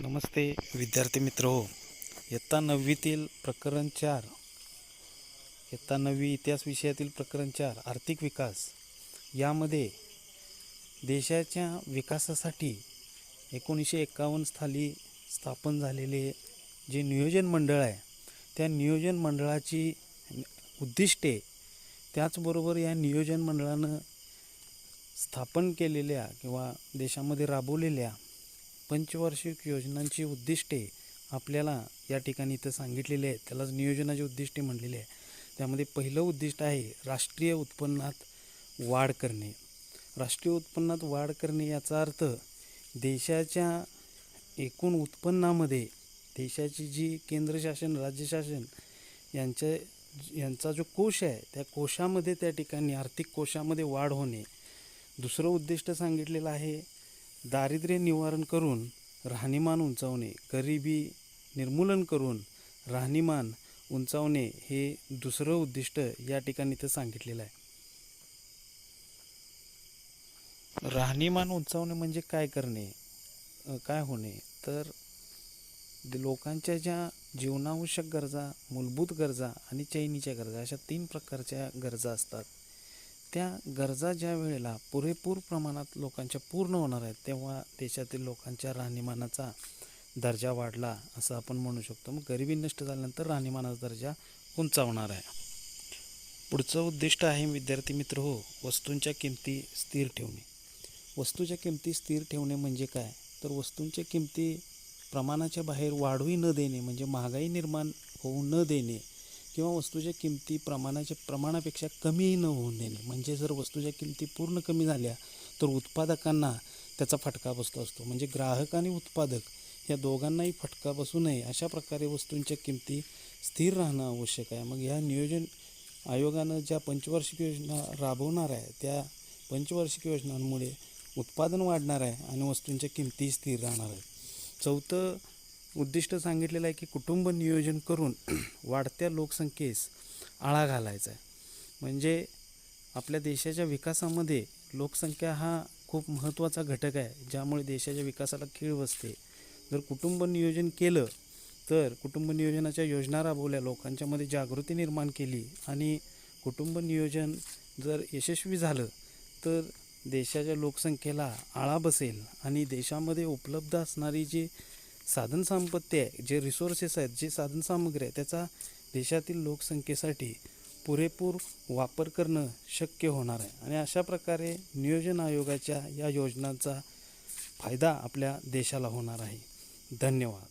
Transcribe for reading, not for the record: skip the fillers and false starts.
नमस्ते विद्यार्थी मित्र हो. इयत्ता 9वीतील प्रकरण 4, इयत्ता 9वी इतिहास विषयातील प्रकरण 4 आर्थिक विकास यामध्ये देशाच्या विकासासाठी 1951 साली स्थापन झालेले जे नियोजन मंडळ आहे त्या नियोजन मंडळाची उद्दिष्टे, त्याचबरोबर या नियोजन मंडळानं स्थापन केलेल्या किंवा देशामध्ये राबवलेल्या पंचवार्षिक योजनांची उद्दिष्टे आपल्याला या ठिकाणी इथं सांगितलेले आहेत. त्यालाच नियोजनाची उद्दिष्टे म्हणलेले आहे. त्यामध्ये पहिलं उद्दिष्ट आहे राष्ट्रीय उत्पन्नात वाढ करणे. राष्ट्रीय उत्पन्नात वाढ करणे याचा अर्थ देशाच्या एकूण उत्पन्नामध्ये देशाची जी केंद्र शासन राज्य शासन यांचा जो कोश आहे त्या कोशामध्ये त्या ठिकाणी आर्थिक कोशामध्ये वाढ होणे. दुसरं उद्दिष्ट सांगितलेलं आहे दारिद्र्य निवारण करून राहणीमान उंचावणे. गरिबी निर्मूलन करून राहणीमान उंचावणे हे दुसरं उद्दिष्ट या ठिकाणी इथं सांगितलेलं आहे. राहणीमान उंचावणे म्हणजे काय करणे, काय होणे, तर लोकांच्या ज्या जीवनावश्यक गरजा, मूलभूत गरजा आणि चैनीच्या गरजा अशा 3 प्रकारच्या गरजा असतात. त्या गरजा ज्या वेळेला पुरेपूर प्रमाणात लोकांच्या पूर्ण होणार आहेत तेव्हा देशातील लोकांच्या राहणीमानाचा दर्जा वाढला असं आपण म्हणू शकतो. मग गरिबी नष्ट झाल्यानंतर राहणीमानाचा दर्जा उंचावणार आहे. पुढचं उद्दिष्ट आहे विद्यार्थी मित्र हो, वस्तूंच्या किमती स्थिर ठेवणे. वस्तूच्या किमती स्थिर ठेवणे म्हणजे काय, तर वस्तूंच्या किमती प्रमाणाच्या बाहेर वाढूही न देणे म्हणजे महागाई निर्माण होऊ न देणे किंवा वस्तूच्या किमती प्रमाणापेक्षा कमीही न होऊन देणे. म्हणजे जर वस्तूच्या किमती पूर्ण कमी झाल्या तर उत्पादकांना त्याचा फटका बसतो असतो. म्हणजे ग्राहक आणि उत्पादक या दोघांनाही फटका बसू नये अशा प्रकारे वस्तूंच्या किमती स्थिर राहणं आवश्यक आहे. मग ह्या नियोजन आयोगानं ज्या पंचवार्षिक योजना राबवणार आहे त्या पंचवार्षिक योजनांमुळे उत्पादन वाढणार आहे आणि वस्तूंच्या किमती स्थिर राहणार आहेत. चौथं उद्दिष्ट सांगितलेलं आहे की कुटुंब नियोजन करून वाढत्या लोकसंख्येस आळा घालायचा आहे. म्हणजे आपल्या देशाच्या विकासामध्ये लोकसंख्या हा खूप महत्त्वाचा घटक आहे ज्यामुळे देशाच्या विकासाला खीळ बसते. जर कुटुंब नियोजन केलं तर कुटुंब नियोजनाच्या योजना राबवल्या, लोकांच्यामध्ये जागृती निर्माण केली आणि कुटुंब नियोजन जर यशस्वी झालं तर देशाच्या लोकसंख्येला आळा बसेल आणि देशामध्ये उपलब्ध असणारी जी साधनसंपत्ती आहे, जे रिसोर्सेस आहेत, जे साधनसामग्री आहे त्याचा देशातील लोकसंख्येसाठी पुरेपूर वापर करणं शक्य होणार आहे. आणि अशा प्रकारे नियोजन आयोगाच्या या योजनांचा फायदा आपल्या देशाला होणार आहे. धन्यवाद.